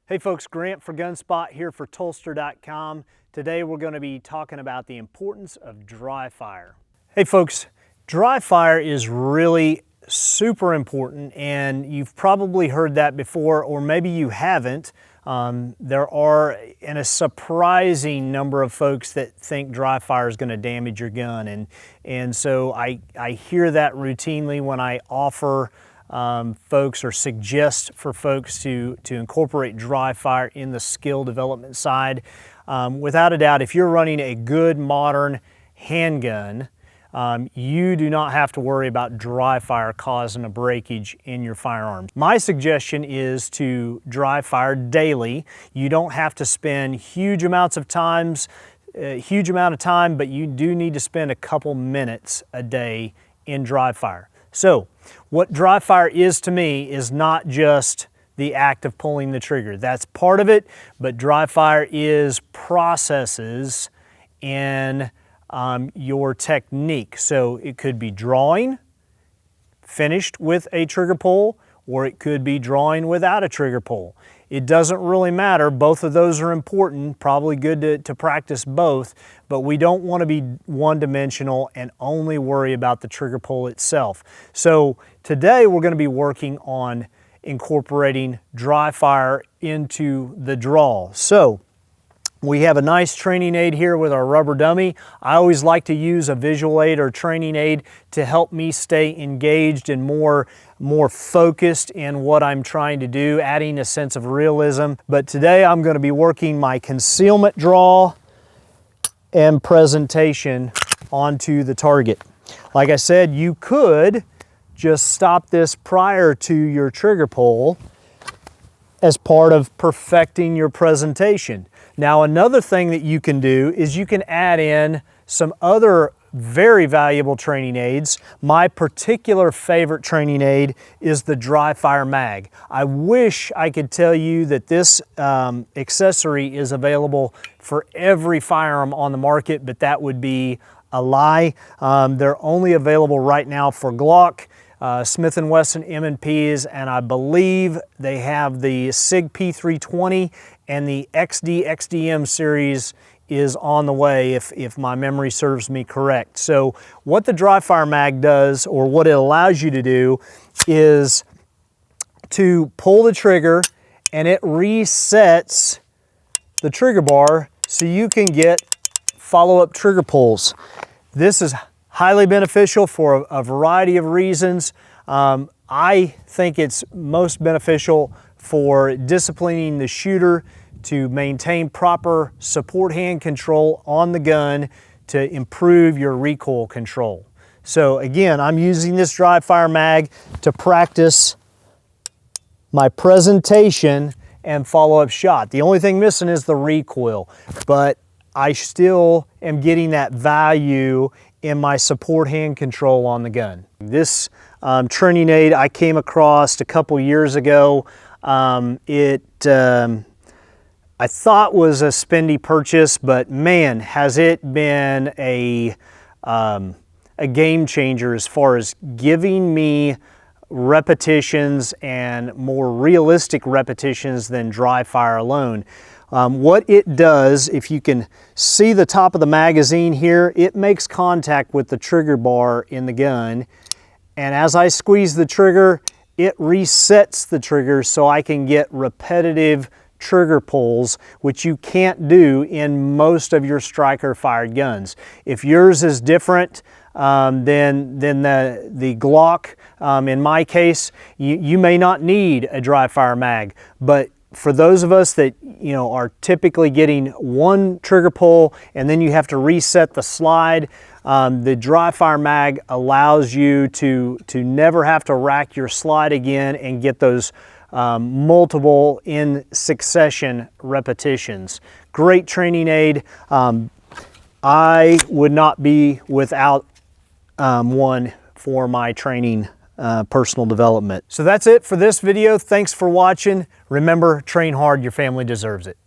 Hey folks, Grant for Gunspot here for Tolster.com. Today we're going to be talking about the importance of dry fire. Hey folks, dry fire is really super important, and you've probably heard that before, or maybe you haven't. There are a surprising number of folks that think dry fire is going to damage your gun, and so I hear that routinely when I offer folks or suggest for folks to incorporate dry fire in the skill development side. Without a doubt, if you're running a good modern handgun, you do not have to worry about dry fire causing a breakage in your firearms. My suggestion is to dry fire daily. You don't have to spend huge amount of time, but you do need to spend a couple minutes a day in dry fire. So what dry fire is to me is not just the act of pulling the trigger. That's part of it, but dry fire is processes in your technique. So it could be drawing finished with a trigger pull, or it could be drawing without a trigger pull. It doesn't really matter. Both of those are important, probably good to practice both, but we don't want to be one-dimensional and only worry about the trigger pull itself. So today we're going to be working on incorporating dry fire into the draw. So we have a nice training aid here with our rubber dummy. I always like to use a visual aid or training aid to help me stay engaged and more focused in what I'm trying to do, adding a sense of realism. But today I'm going to be working my concealment draw and presentation onto the target. Like I said, you could just stop this prior to your trigger pull as part of perfecting your presentation. Now, another thing that you can do is you can add in some other very valuable training aids. My particular favorite training aid is the dry fire mag. I wish I could tell you that this accessory is available for every firearm on the market, but that would be a lie. They're only available right now for Glock, Smith & Wesson M&Ps, and I believe they have the SIG P320 and the XD/XDM series is on the way if my memory serves me correct. So what the dry fire mag does, or what it allows you to do, is to pull the trigger and it resets the trigger bar so you can get follow-up trigger pulls. This is highly beneficial for a variety of reasons. I think it's most beneficial for disciplining the shooter to maintain proper support hand control on the gun to improve your recoil control. So again, I'm using this dry fire mag to practice my presentation and follow-up shot. The only thing missing is the recoil, but I still am getting that value in my support hand control on the gun. This training aid I came across a couple years ago. I thought was a spendy purchase, but man, has it been a game changer as far as giving me repetitions and more realistic repetitions than dry fire alone. What it does, if you can see the top of the magazine here, it makes contact with the trigger bar in the gun, and as I squeeze the trigger, it resets the trigger so I can get repetitive trigger pulls, which you can't do in most of your striker fired guns. If yours is different than the Glock, in my case, you may not need a dry fire mag, but for those of us that are typically getting one trigger pull and then you have to reset the slide, the dry fire mag allows you to never have to rack your slide again and get those multiple in succession repetitions. Great training aid. I would not be without one for my training personal development. So that's it for this video. Thanks for watching. Remember, train hard, your family deserves it.